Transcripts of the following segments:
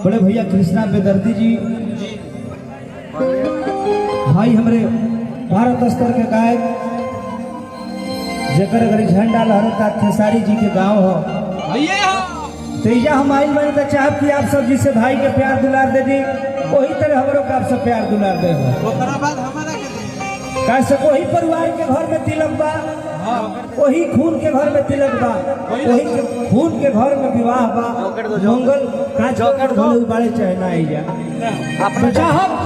बड़े भैया कृष्णा बेदर्दी जी भाई हमारे भारत स्तर के गायक जकर घरी झंडा लहरता खेसारी जी के गांव हो तेजा हम आइल बने तो चाहब कि आप सब जिसे भाई के प्यार दुलार दे दी वही तरह हमरों का आप सब प्यार दुलार दे कैसे वही परिवार के घर में तिलक बा वही खून के घर में तिलक बा वही खून के घर में विवाह बा मंगल काज भले बाड़े चाहे ना आई जा आप चाहब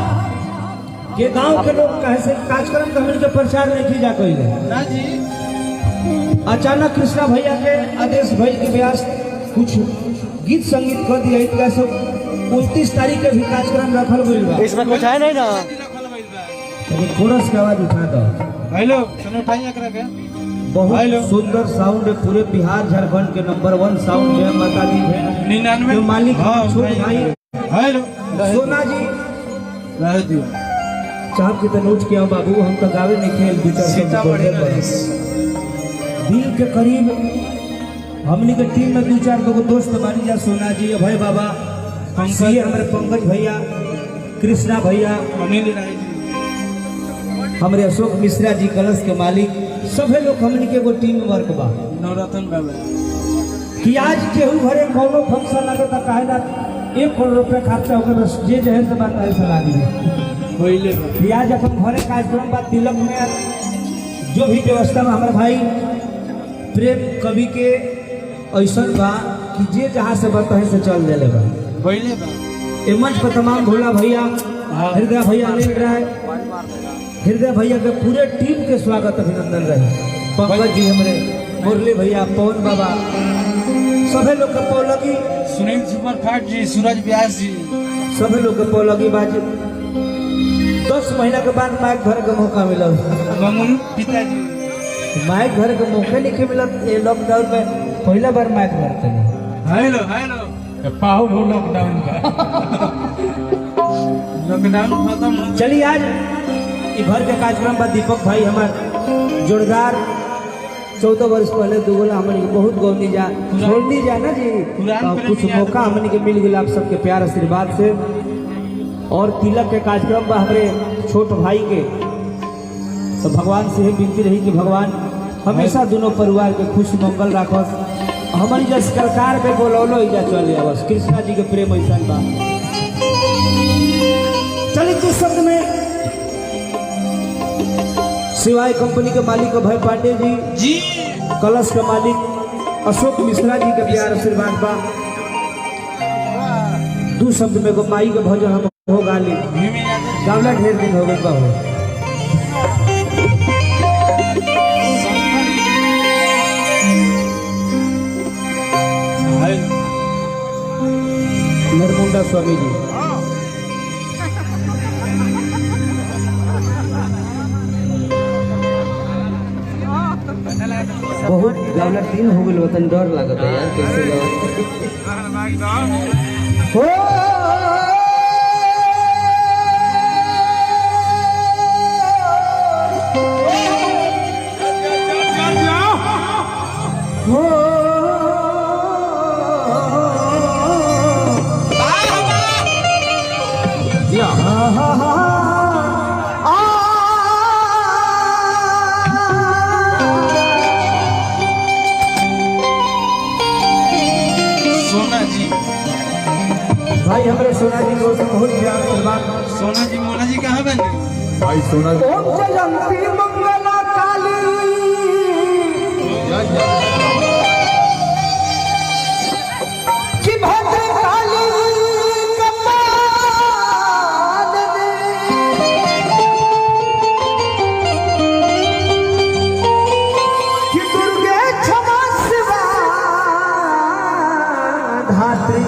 के गांव के लोग कैसे कार्यक्रम कमेटी के प्रचार नहीं की जा कोई अचानक कृष्णा भैया के आदेश भई के व्यास कुछ गीत संगीत कर दिया इनका सब 29 तारीख के भी कार्यक्रम रखल गइल बा इसमें कुछ है नहीं ना तो कोरस के आवाज उठा दो हेलो सुनो उठाइए करा के बहुत सुंदर साउंड है पूरे बिहार झारखंड के नंबर 1 साउंड है माता दी है 99 जो मालिक छोट भाई हेलो सोना जी रह दियो चाहब के तनोज के बाबू हम तो गावे नहीं खेल विचार दिल के करीब हमनी के टीम में 2-4 लोग दोस्त बानी जा सोना जी अभय बाबा पंकज हमारे पंकज भैया कृष्णा भैया अनिल राय जी हमारे अशोक मिश्रा जी कलश के मालिक सभी लोग हमनी के एगो टीम वर्क बा नवरत्न बाबा कि आज केहू घरे कोनो फंक्शन लगे तो काहे ना 1 करोड़ रुपया खर्चा होकर बस जे जहन से बात ऐसा लागी होइले कि आज अपन घरे कार्यक्रम बा तिलक में जो भी व्यवस्था में हमारे भाई प्रेम कवि के ऐसा बा कि जे जहाँ से बताए से चल देले बा होइले बा ए मंच पर तमाम भोला भैया हृदय भैया अनिल राय हृदय भैया के पूरे टीम के स्वागत अभिनंदन रहे पंकज जी हमारे मुरली भैया पवन बाबा सभी लोग के पौलगी सुनील सुपर फास्ट जी सूरज व्यास जी सभी लोग के पौलगी बाजी 10 महीना के बाद माइक धरे के मौका मिला गंगन पिताजी माइक धरे के मौका नहीं मिला ये लॉकडाउन में पहला बार माइक धरते नहीं हेलो हेलो पाहु हो लॉकडाउन का लॉकडाउन खत्म चलिए आज ये घर के कार्यक्रम पर दीपक भाई हमारे जोरदार 14 वर्ष पहले दुगोला हमने बहुत गौनी जा छोड़नी जा ना जी कुछ मौका हमने के मिल गया आप सबके प्यार आशीर्वाद से और तिलक के कार्यक्रम पर हमारे छोट भाई के तो भगवान से ही विनती रही कि भगवान हमेशा दोनों परिवार के खुश मंगल राखस हमारी जस सरकार में बोलौलो इजा चले बस कृष्णा जी के प्रेम ऐसा बा चलिए कुछ शब्द में सिवाय कंपनी के मालिक अभय पांडे जी कलश के मालिक अशोक मिश्रा जी के प्यार आशीर्वाद बा 2 शब्द में को माई के भजन हम हो गाली गावला ढेर दिन हो गए बा हो नरमुंडा स्वामी जी बहुत गावला दिन हो गए वतन डर लागत है यार कैसे भाई हमारे सोना जी को बहुत प्यार आशीर्वाद सोना जी मोना जी कहाँ बने भाई सोना ओम जयंती मंगला काली कि भद्र काली कपाल कि दुर्गे क्षमा शिवा धात्री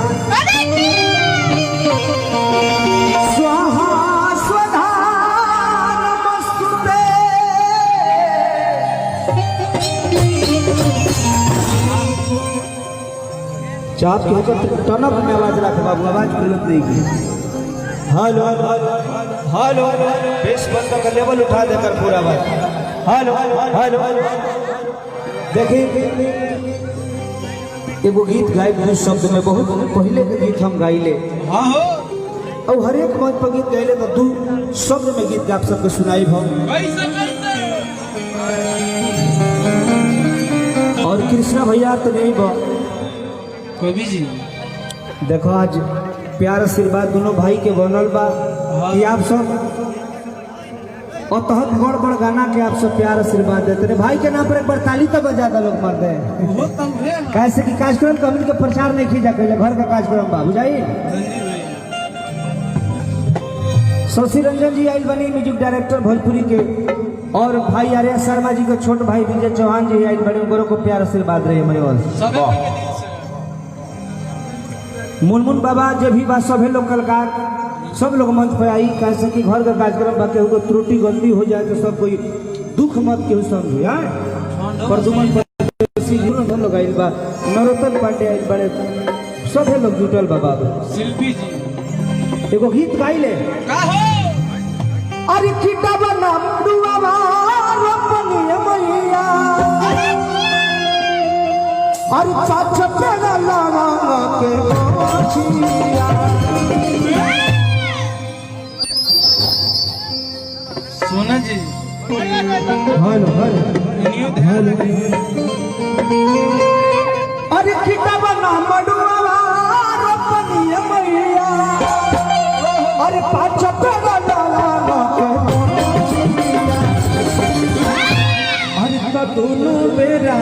चाप के होकर टनक में आवाज रख बाबू आवाज गलत नहीं की हेलो हेलो बेस बंद कर लेवल उठा देकर पूरा आवाज हेलो हेलो देखिए एगो गीत गाए दू शब्द में, बहुत पहले के गीत हम गाइले हाँ हो और हर एक मंच पर गीत गाइले तो दू शब्द में गीत आप सबके सुनाई हम। कैसे कैसे और कृष्णा भैया तो नहीं बा कवि जी देखो आज प्यार आशीर्वाद दोनों भाई के बनल बा कि आप सब और तहत बड़ बड़ गाना के आप सब प्यार आशीर्वाद देते रहे। भाई के नाम पर एक बार ताली तो बजा दो लोग मर दे। वो तब है कैसे कि कार्यक्रम कमिटी के प्रचार नहीं खींचा कैले घर का कार्यक्रम बा बुझाई। शशि रंजन जी आयल बनी म्यूजिक डायरेक्टर भोजपुरी के, और भाई आर्या शर्मा जी के छोट भाई विजय चौहान जी आयल बने, उनको को प्यार आशीर्वाद रहे हमारे और मुनमुन बाबा जो भी बा सभी लोग कलाकार सब लोग मंच पे आई। कैसे कि घर का कार्यक्रम बा केहू को त्रुटि गलती हो जाए तो सब कोई दुख मत केहू समझे। प्रदुमन लोग आयल बा, नरोत्तम पांडे आयल बड़े, सभी लोग जुटल बा बाबू। शिल्पी जी एगो गीत गाइले अरे किताबा नाम दुआवा रोपनिया मैया अरे पाछ पेड़ा लावा के मोचिया। सोना जी हेलो हेलो हेलो अरे किताबा नाम दुआवा रोपनिया मैया अरे पाछ पेड़ा लावा के मोचिया। अरे तो दोनों बेरा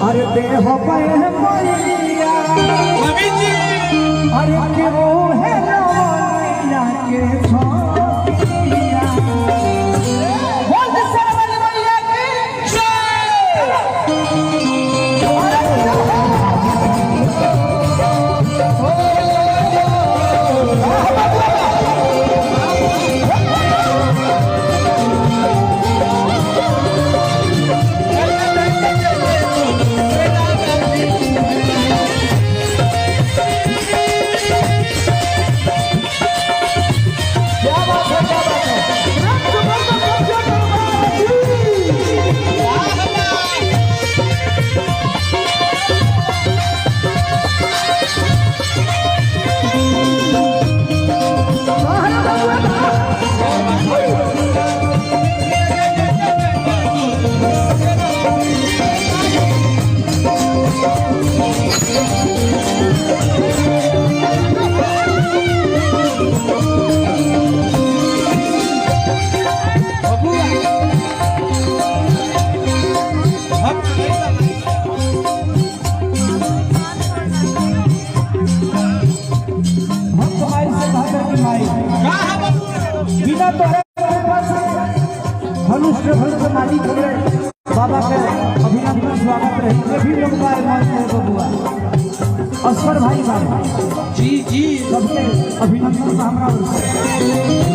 अरे देह पे मैया कवि जी अरे के वो है मैया के छोटिया। बोल सरवल मैया की मालिक बाबा के अभिनंदन स्वागत रहे भी लोग बबुआ असर भाई बाबा जी जी सबके अभिनंदन हमारा